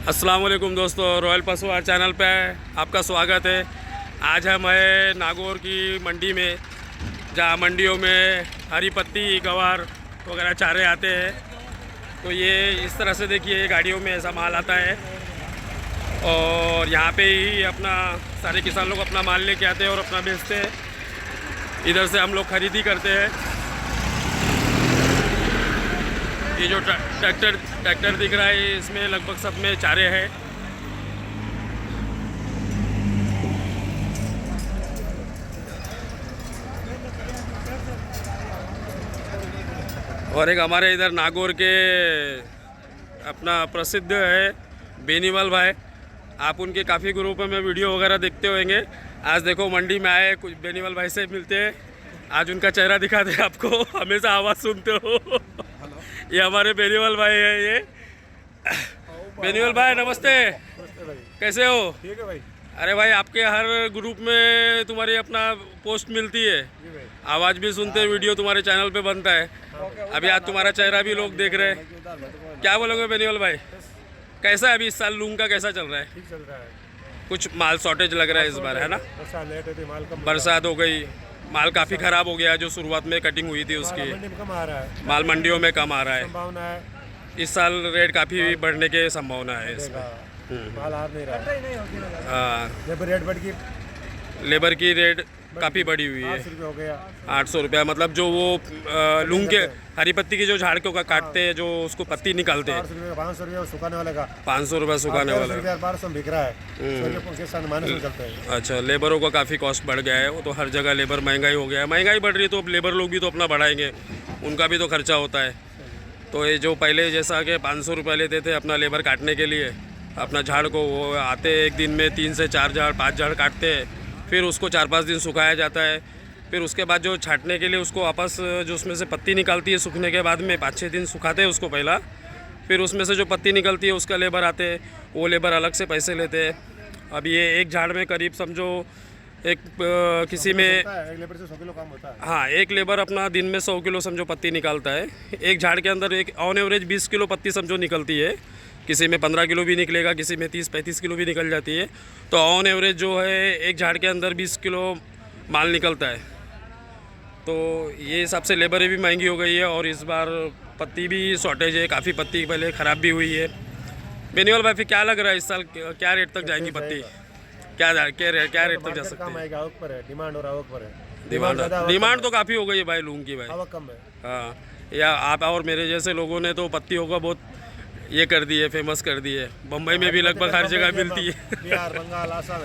अस्सलाम वालेकुम दोस्तों, रॉयल पशुआहार चैनल पे आपका स्वागत है। आज हम हैं नागौर की मंडी में, जहाँ मंडियों में हरी पत्ती गवार वगैरह चारे आते हैं। तो ये इस तरह से देखिए गाड़ियों में ऐसा माल आता है और यहाँ पे ही अपना सारे किसान लोग अपना माल लेके आते हैं और अपना बेचते हैं। इधर से हम लोग खरीदी करते हैं। ये जो ट्रैक्टर दिख रहा है इसमें लगभग सब में चारे हैं। और एक हमारे इधर नागौर के अपना प्रसिद्ध है बेनीवाल भाई, आप उनके काफ़ी ग्रुपों में वीडियो वगैरह देखते होंगे। आज देखो मंडी में आए, कुछ बेनीवाल भाई से मिलते हैं। आज उनका चेहरा दिखाते हैं आपको, हमेशा आवाज़ सुनते हो। ये हमारे बेनीवाल भाई है। ये बेनीवाल भाई नमस्ते, कैसे हो? ठीक है भाई। अरे भाई, आपके हर ग्रुप में तुम्हारी अपना पोस्ट मिलती है, आवाज़ भी सुनते हैं, वीडियो तुम्हारे चैनल पे बनता है। अभी आज तुम्हारा चेहरा भी लोग देख रहे हैं। क्या बोलोगे बेनीवाल भाई, कैसा है अभी इस साल लूंग का कैसा चल रहा है? ठीक चल रहा है। कुछ माल शॉर्टेज लग रहा है इस बार, है ना? लेट है, माल कम, बरसात हो गई, माल काफ़ी ख़राब हो गया। जो शुरुआत में कटिंग हुई थी उसकी, मंडी में कम आ रहा है, माल मंडियों में कम आ रहा है। संभावना है इस साल रेट काफ़ी बढ़ने के संभावना है इसमें। माल आ नहीं रहा है। हाँ, लेबर रेट बढ़ गई, लेबर की रेट काफ़ी बढ़ी हुई है। 800 रुपये हो गया। 800 रुपया, मतलब जो वो लूंग के हरी पत्ती की जो झाड़ को काटते हैं, जो उसको पत्ती निकालते हैं, 400 रुपये, 500 रुपये सुखाने वाले का, 500 रुपया सुखाने वाला। 1200 बिक रहा है। किसान माइनस में चलते हैं। अच्छा, लेबरों का काफ़ी कॉस्ट बढ़ गया है। वो तो हर जगह लेबर महंगाई हो गया है। महंगाई बढ़ रही है तो अब लेबर लोग भी तो अपना बढ़ाएंगे, उनका भी तो खर्चा होता है। तो ये जो पहले जैसा कि 500 रुपया लेते थे अपना लेबर काटने के लिए अपना झाड़ को, वो आते एक दिन में 3 से 4 झाड़ 5 झाड़ काटते हैं। फिर उसको 4-5 दिन सुखाया जाता है। फिर उसके बाद जो छाटने के लिए उसको वापस जो उसमें से पत्ती निकलती है, सूखने के बाद में 5-6 दिन सुखाते हैं उसको पहला। फिर उसमें से जो पत्ती निकलती है उसका लेबर आते हैं, वो लेबर अलग से पैसे लेते हैं। अब ये एक झाड़ में करीब समझो एक किसी में एक लेबर से 100 किलो काम होता है। हाँ, एक लेबर अपना दिन में 100 किलो समझो पत्ती निकालता है। एक झाड़ के अंदर एक ऑन एवरेज 20 किलो पत्ती समझो निकलती है। किसी में 15 किलो भी निकलेगा, किसी में 30-35 किलो भी निकल जाती है। तो ऑन एवरेज जो है एक झाड़ के अंदर 20 किलो माल निकलता है। तो ये हिसाब से लेबर भी महंगी हो गई है और इस बार पत्ती भी शॉर्टेज है। काफ़ी पत्ती पहले ख़राब भी हुई है। बेनीवाल भाई, फिर क्या लग रहा है इस साल क्या रेट तक जाएंगी पत्ती? क्या रेट तक जा सकती है? आवक पर है, डिमांड और आवक पर है। डिमांड तो काफ़ी हो गई है भाई लूंग की भाई। आवक कम है। हाँ, या आप और मेरे जैसे लोगों ने तो पत्तियों का बहुत ये कर दी है, फेमस कर दी है। बम्बई में भी लगभग हर जगह मिलती है। बिहार, बंगाल, आसाम,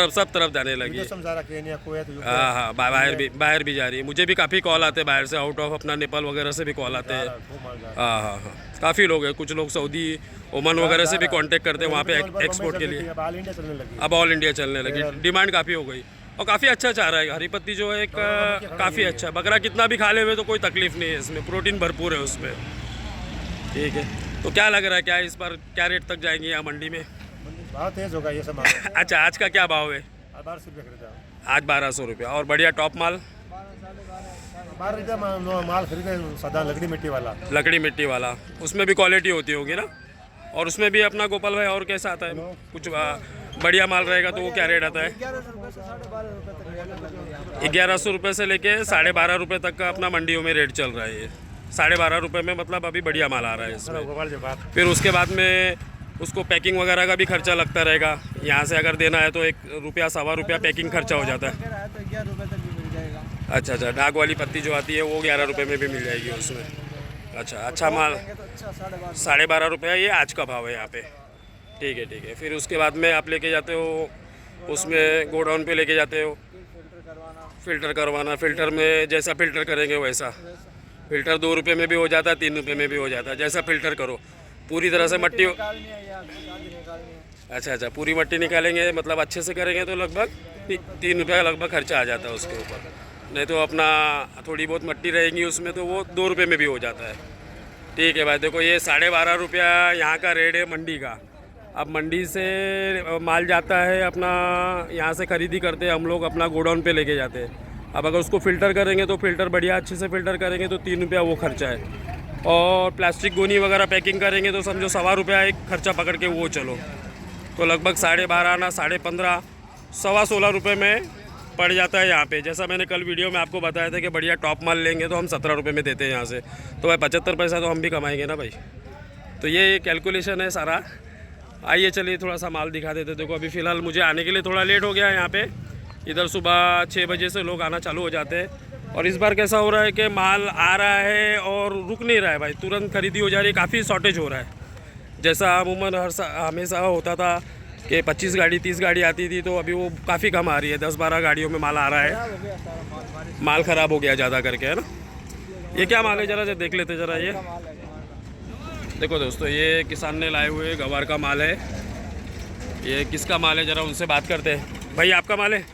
सब तरफ जाने लगी है। केन्या, कुवैत, हाँ हाँ, बाहर भी जा रही है। मुझे भी काफ़ी कॉल आते हैं बाहर से, आउट ऑफ अपना नेपाल वगैरह से भी कॉल आते हैं। हाँ हाँ हाँ, काफ़ी लोग हैं। कुछ लोग सऊदी, ओमान वगैरह से भी कांटेक्ट करते हैं वहाँ पे एक्सपोर्ट के लिए। अब ऑल इंडिया चलने लगी, डिमांड काफ़ी हो गई और काफ़ी अच्छा चाह रहा है। हरी पत्ती जो है काफ़ी अच्छा। बकरा कितना भी खा ले हुए तो कोई तकलीफ नहीं है इसमें, प्रोटीन भरपूर है उसमें। ठीक है, तो क्या लग रहा है, क्या इस बार क्या रेट तक जाएंगे यहाँ मंडी में? बहुत तेज होगा ये सब। अच्छा, आज का क्या भाव है? 1200 रुपये खरीदा। आज 1200 रुपया। और बढ़िया टॉप माल 12 रुपये माल खरीदे, सादा लकड़ी मिट्टी वाला। लकड़ी मिट्टी वाला, उसमें भी क्वालिटी होती होगी ना? और उसमें भी अपना गोपाल भाई और कैसा आता है? कुछ बढ़िया माल रहेगा तो वो क्या रेट आता है? 1100 रुपये से लेके 12.5 रुपये तक का अपना मंडियों में रेट चल रहा है। ये 12.5 रुपये में मतलब अभी बढ़िया माल आ रहा है इसमें। फिर उसके बाद में उसको पैकिंग वगैरह का भी खर्चा लगता रहेगा। यहाँ से अगर देना है तो 1 रुपया 1.25 रुपया पैकिंग खर्चा हो जाता है। अच्छा, डाक वाली पत्ती जो आती है वो 11 रुपये में भी मिल जाएगी उसमें। अच्छा माल 12.5 रुपया ये आज का भाव है यहाँ पे। ठीक है। फिर उसके बाद में आप लेके जाते हो, उसमें गोडाउन पे लेके जाते हो, फ़िल्टर करवाना। फ़िल्टर में जैसा फ़िल्टर करेंगे वैसा। फ़िल्टर 2 रुपये में भी हो जाता है, 3 रुपये में भी हो जाता है, जैसा फ़िल्टर करो। पूरी तरह से मट्टी अच्छा, पूरी मट्टी निकालेंगे, मतलब अच्छे से करेंगे तो लगभग 3 रुपये लगभग खर्चा आ जाता है उसके ऊपर। नहीं तो अपना थोड़ी बहुत मट्टी रहेगी उसमें तो वो 2 रुपये में भी हो जाता है। ठीक है भाई, देखो ये 12.5 रुपया यहाँ का रेट है मंडी का। अब मंडी से माल जाता है अपना, यहाँ से खरीदी करते हैं हम लोग, अपना गोडाउन पे लेके जाते हैं। अब अगर उसको फ़िल्टर करेंगे तो फ़िल्टर बढ़िया अच्छे से फ़िल्टर करेंगे तो 3 रुपया वो खर्चा है। और प्लास्टिक गोनी वगैरह पैकिंग करेंगे तो समझो ₹1.25 एक खर्चा पकड़ के वो चलो, तो लगभग 12.5 ना 15.5 ₹16 में पड़ जाता है यहाँ पे। जैसा मैंने कल वीडियो में आपको बताया था कि बढ़िया टॉप माल लेंगे तो हम ₹17 में देते हैं यहाँ से, तो भाई 75 पैसा तो हम भी कमाएंगे ना भाई। तो ये कैलकुलेशन है सारा। आइए चलिए थोड़ा सा माल दिखा देते। देखो अभी फ़िलहाल मुझे आने के लिए थोड़ा लेट हो गया है यहाँ पे। इधर सुबह 6 बजे से लोग आना चालू हो जाते हैं, और इस बार कैसा हो रहा है कि माल आ रहा है और रुक नहीं रहा है भाई, तुरंत खरीदी हो जा रही है, काफ़ी शॉर्टेज हो रहा है। जैसा अमूमन हमेशा होता था कि 25 गाड़ी 30 गाड़ी आती थी, तो अभी वो काफ़ी कम आ रही है, 10-12 गाड़ियों में माल आ रहा है। माल ख़राब हो गया ज़्यादा करके, है ना। ये क्या माल है ज़रा देख लेते ज़रा। ये देखो दोस्तों, ये किसान ने लाए हुए गवार का माल है। ये किसका माल है ज़रा उनसे बात करते हैं। भाई आपका माल है?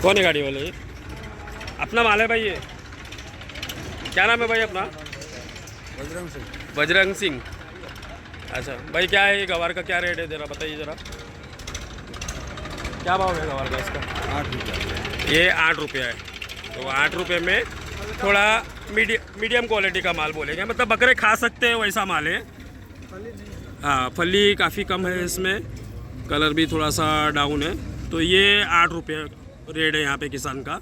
कौन है गाड़ी वाले? ये अपना माल है भाई। ये क्या नाम है भाई अपना? बजरंग सिंह। बजरंग सिंह। अच्छा भाई, क्या है ये गवार का क्या रेट है ज़रा बताइए ज़रा, क्या भाव है गवार का इसका? 8 रुपये। ये 8 रुपये है। तो 8 रुपये में थोड़ा मीडियम क्वालिटी का माल बोलेंगे, मतलब बकरे खा सकते हैं वैसा माल है। हाँ, फली काफ़ी कम है इसमें, कलर भी थोड़ा सा डाउन है। तो ये 8 रुपये रेट है यहाँ पे किसान का।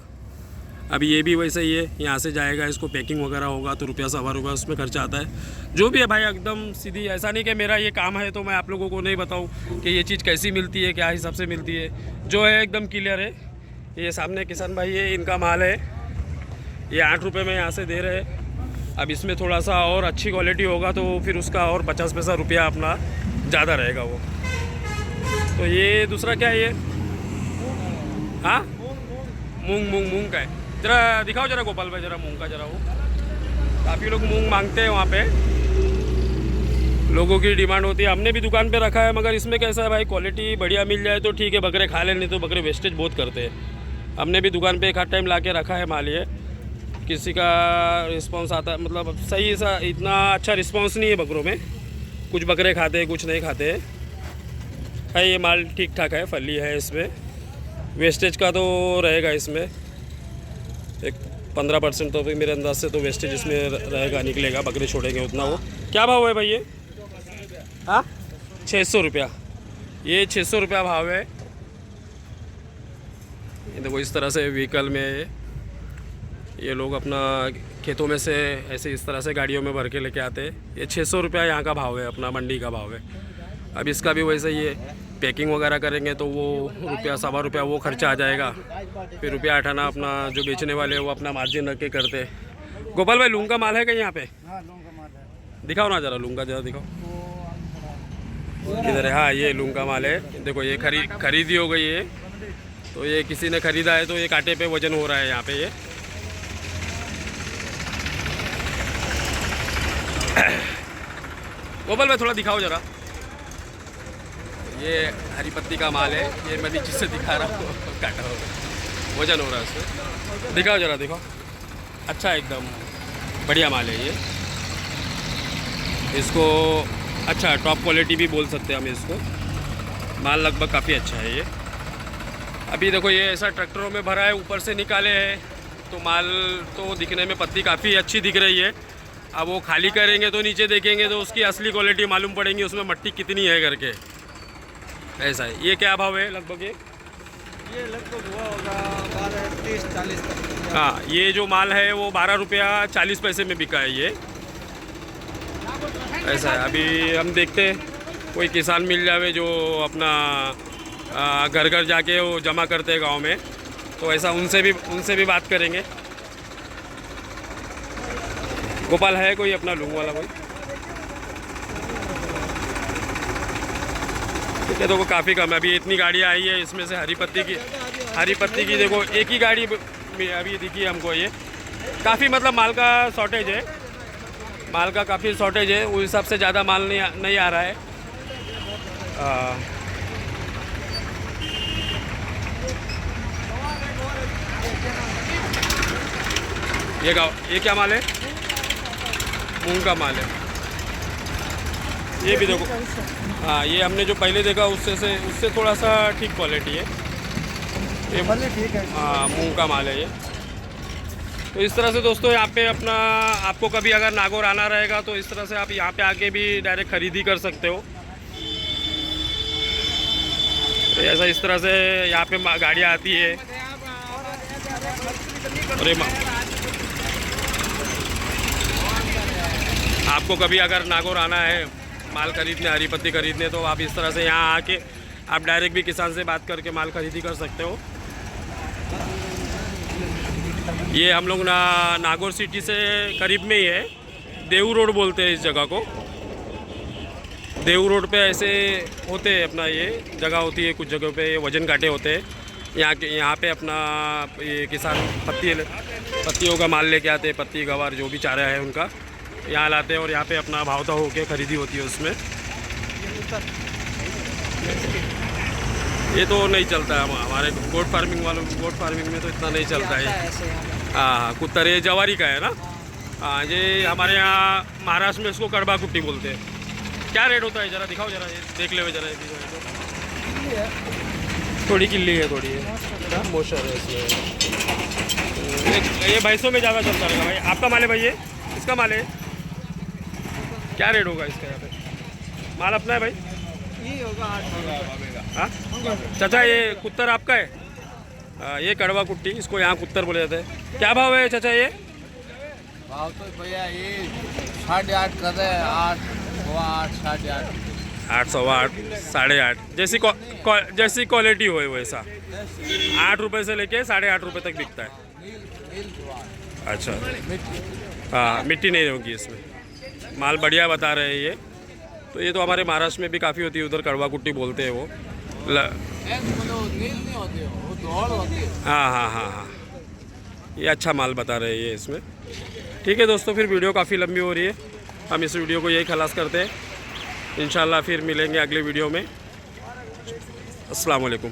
अभी ये भी वैसे ही है, यहाँ से जाएगा, इसको पैकिंग वगैरह होगा तो ₹1-1.25 उसमें खर्चा आता है। जो भी है भाई एकदम सीधी, ऐसा नहीं कि मेरा ये काम है तो मैं आप लोगों को नहीं बताऊँ कि ये चीज़ कैसी मिलती है, क्या हिसाब से मिलती है। जो है एकदम क्लियर है। ये सामने किसान भाई है, इनका माल है, ये 8 रुपये में यहाँ से दे रहे हैं। अब इसमें थोड़ा सा और अच्छी क्वालिटी होगा तो फिर उसका और 50 पैसा रुपया अपना ज़्यादा रहेगा वो। तो ये दूसरा क्या है ये? हाँ, मूंग का है। जरा दिखाओ जरा गोपाल भाई, जरा मूंग का जरा। वो काफ़ी लोग मूंग मांगते हैं वहाँ पे, लोगों की डिमांड होती है। हमने भी दुकान पे रखा है, मगर इसमें कैसा है भाई, क्वालिटी बढ़िया मिल जाए तो ठीक है, बकरे खा ले, नहीं तो बकरे वेस्टेज बहुत करते हैं। हमने भी दुकान पे एक आध टाइम ला के रखा है माल। ये किसी का रिस्पांस आता, मतलब सही सा इतना अच्छा रिस्पांस नहीं है बकरों में। कुछ बकरे खाते हैं, कुछ नहीं खाते है। ये माल ठीक ठाक है, फली है, इसमें वेस्टेज का तो रहेगा इसमें एक 15% तो भी मेरे अंदाज से तो वेस्टेज इसमें रहेगा, निकलेगा, बकरे छोड़ेंगे उतना। वो क्या भाव है भाई ये? हाँ, 600 रुपया। ये 600 रुपया भाव है। ये देखो इस तरह से व्हीकल में ये लोग अपना खेतों में से ऐसे इस तरह से गाड़ियों में भर के लेके आते हैं। ये 600 रुपया यहाँ का भाव है, अपना मंडी का भाव है। अब इसका भी वैसे ही है, पैकिंग वगैरह करेंगे तो वो ₹1-1.25 वो खर्चा आ जाएगा। फिर ₹1.8 अपना जो बेचने वाले हैं वो अपना मार्जिन रख के करते हैं। गोपाल भाई, लूंग का माल है कहीं यहाँ पे? हाँ, लूंग का माल है। दिखाओ ना जरा, लूंग का जरा दिखाओ किधर है। हाँ, ये लूंग का माल है। देखो ये खरीदी हो गई है, तो ये किसी ने खरीदा है तो ये कांटे पे वजन हो रहा है यहाँ पे। ये गोपाल भाई थोड़ा दिखाओ जरा। ये हरी पत्ती का माल है, ये मैं नीचे से दिखा रहा हूँ, काटा होगा, वजन हो रहा है उसमें। दिखाओ जरा, दिखाओ। अच्छा, एकदम बढ़िया माल है ये। इसको अच्छा टॉप क्वालिटी भी बोल सकते हैं हम इसको। माल लगभग काफ़ी अच्छा है ये। अभी देखो ये ऐसा ट्रैक्टरों में भरा है, ऊपर से निकाले हैं, तो माल तो दिखने में पत्ती काफ़ी अच्छी दिख रही है। अब वो खाली करेंगे तो नीचे देखेंगे तो उसकी असली क्वालिटी मालूम पड़ेगी, उसमें मट्टी कितनी है करके। ऐसा है। ये क्या भाव है लगभग? ये लगभग हुआ होगा 30-40 तक। हाँ, ये जो माल है वो ₹12.40 में बिका है ये। ऐसा है। अभी हम देखते हैं कोई किसान मिल जावे जो अपना घर घर जाके वो जमा करते हैं गांव में, तो ऐसा उनसे भी बात करेंगे। गोपाल है कोई अपना लूंग वाला कोई? ठीक है, देखो काफ़ी कम है। अभी इतनी गाड़ियाँ आई है, इसमें से हरी पत्ती की देखो एक ही गाड़ी अभी दिखी है हमको। ये काफ़ी मतलब माल का शॉर्टेज है, माल का काफ़ी शॉर्टेज है, उस हिसाब से ज़्यादा माल नहीं आ रहा है। ये क्या माल है? मूंग का माल है। ये भी देखो, हाँ, ये हमने जो पहले देखा उससे थोड़ा सा ठीक क्वालिटी है ये। ठीक है। हाँ, मूंग का माल है ये। तो इस तरह से दोस्तों यहाँ पे अपना आपको कभी अगर नागौर आना रहेगा तो इस तरह से आप यहाँ पे आके भी डायरेक्ट खरीदी कर सकते हो। तो ऐसा इस तरह से यहाँ पे गाड़ियाँ आती है। अरे आपको कभी अगर नागौर आना है माल खरीदने, हरी पत्ती खरीदने, तो आप इस तरह से यहाँ आके आप डायरेक्ट भी किसान से बात करके माल खरीदी कर सकते हो। ये हम लोग नागौर सिटी से करीब में ही है, देऊ रोड बोलते हैं इस जगह को। देऊ रोड पे ऐसे होते हैं अपना ये जगह होती है, कुछ जगहों पे ये वजन कांटे होते हैं। यहाँ पे अपना ये किसान पत्तियों का माल लेके आते हैं, पत्ती गवार जो भी चारा है उनका यहाँ लाते हैं और यहाँ पे अपना भावता होके खरीदी होती है उसमें। ये तो नहीं चलता है हमारे गोट फार्मिंग में तो इतना नहीं चलता है। हाँ कुत्तर, ये जवारी का है ना। हाँ ये हमारे यहाँ महाराष्ट्र में इसको कड़वा कुट्टी बोलते हैं। क्या रेट होता है जरा दिखाओ, जरा ये देख ले जरा। थोड़ी किल्ली है, थोड़ी है मोशर है इसमें। ये भैंसों में ज़्यादा चलता रहेगा भाई। आपका माल है भाई, ये इसका माल है। क्या रेट होगा इसका यहाँ पे? माल अपना है भाई, ये होगा 800। हाँ चाचा ये कुत्तर आपका है? ये कड़वा कुट्टी, इसको यहाँ कुत्तर बोले जाते हैं। क्या भाव है चाचा ये? भाव तो भैया ये 8.5 कर रहे हैं, 8, 8.5, 8, 8.5, 8.5 जैसी क्वालिटी हो वैसा। 8 रुपये से लेके 8.5 रुपये तक बिकता है। अच्छा हाँ, मिट्टी नहीं होगी इसमें। माल बढ़िया बता रहे हैं ये। तो ये तो हमारे महाराष्ट्र में भी काफ़ी होती है, उधर कड़वा कुट्टी बोलते हैं वो। हाँ हाँ हाँ हाँ, ये अच्छा माल बता रहे हैं ये इसमें। ठीक है दोस्तों, फिर वीडियो काफ़ी लंबी हो रही है, हम इस वीडियो को यही खलास करते हैं। इंशाल्लाह फिर मिलेंगे अगले वीडियो में। अस्सलाम वालेकुम।